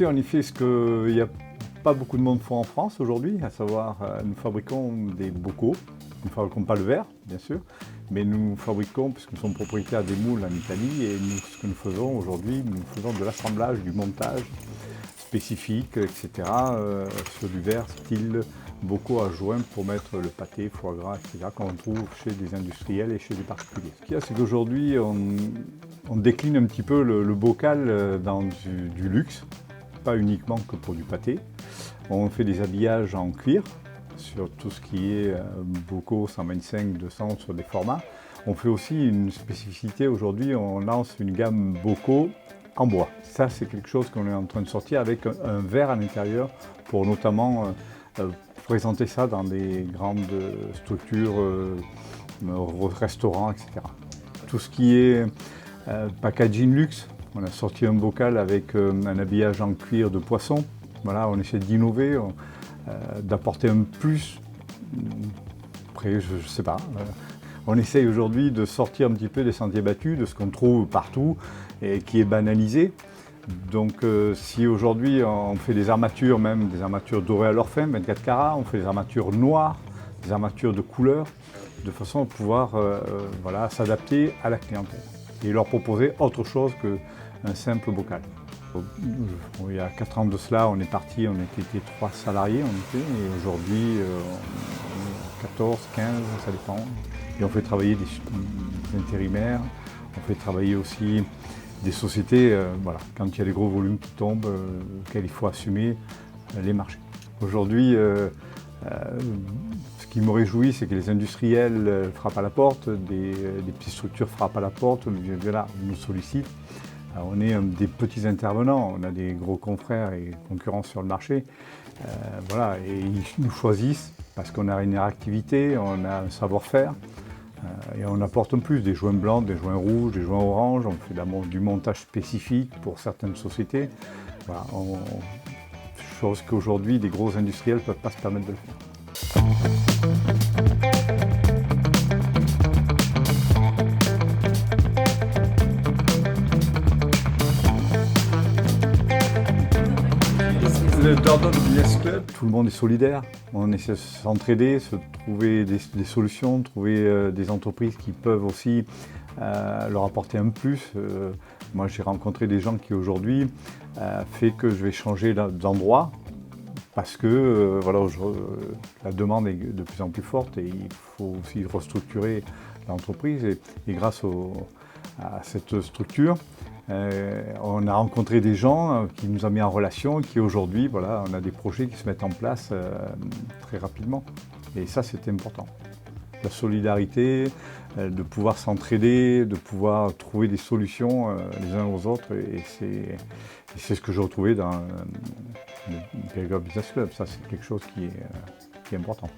fait en effet ce qu'il n'y a pas beaucoup de monde font en France aujourd'hui, à savoir nous fabriquons des bocaux. Nous ne fabriquons pas le verre, bien sûr, mais nous fabriquons, puisque nous sommes propriétaires des moules en Italie, et ce que nous faisons aujourd'hui, nous faisons de l'assemblage, du montage spécifique, etc., sur du verre style bocaux à joint pour mettre le pâté, foie gras, etc., qu'on trouve chez des industriels et chez des particuliers. Ce qu'il y a, c'est qu'aujourd'hui, on décline un petit peu le bocal dans du luxe, pas uniquement que pour du pâté. On fait des habillages en cuir, sur tout ce qui est bocaux 125, 200 sur des formats. On fait aussi une spécificité aujourd'hui, on lance une gamme bocaux en bois. Ça, c'est quelque chose qu'on est en train de sortir avec un verre à l'intérieur pour notamment présenter ça dans des grandes structures, restaurants, etc. Tout ce qui est packaging luxe, on a sorti un bocal avec un habillage en cuir de poisson. Voilà, on essaie d'innover. D'apporter un plus, après je ne sais pas, on essaye aujourd'hui de sortir un petit peu des sentiers battus, de ce qu'on trouve partout et qui est banalisé. Donc si aujourd'hui on fait des armatures, même des armatures dorées à l'orfin, 24 carats, on fait des armatures noires, des armatures de couleur, de façon à pouvoir voilà, s'adapter à la clientèle et leur proposer autre chose qu'un simple bocal. Il y a 4 ans de cela, on est parti, on était 3 salariés, et aujourd'hui, on est 14, 15, ça dépend. Et on fait travailler des intérimaires, on fait travailler aussi des sociétés, voilà, quand il y a des gros volumes qui tombent, auxquels il faut assumer les marchés. Aujourd'hui, ce qui me réjouit, c'est que les industriels frappent à la porte, des petites structures frappent à la porte, nous sollicitent. Alors on est des petits intervenants, on a des gros confrères et concurrents sur le marché, voilà, et ils nous choisissent parce qu'on a une réactivité, on a un savoir-faire et on apporte en plus des joints blancs, des joints rouges, des joints oranges, on fait du montage spécifique pour certaines sociétés, voilà, chose qu'aujourd'hui des gros industriels ne peuvent pas se permettre de le faire. Le Dordogne Business Club, tout le monde est solidaire, on essaie de s'entraider, se trouver des solutions, trouver des entreprises qui peuvent aussi leur apporter un plus. Moi j'ai rencontré des gens qui aujourd'hui fait que je vais changer d'endroit parce que voilà, la demande est de plus en plus forte et il faut aussi restructurer l'entreprise et grâce à cette structure, on a rencontré des gens qui nous ont mis en relation et qui aujourd'hui, voilà, on a des projets qui se mettent en place très rapidement. Et ça, c'est important. La solidarité, de pouvoir s'entraider, de pouvoir trouver des solutions les uns aux autres. Et c'est ce que j'ai retrouvé dans le Périgord Business Club. Ça, c'est quelque chose qui est important.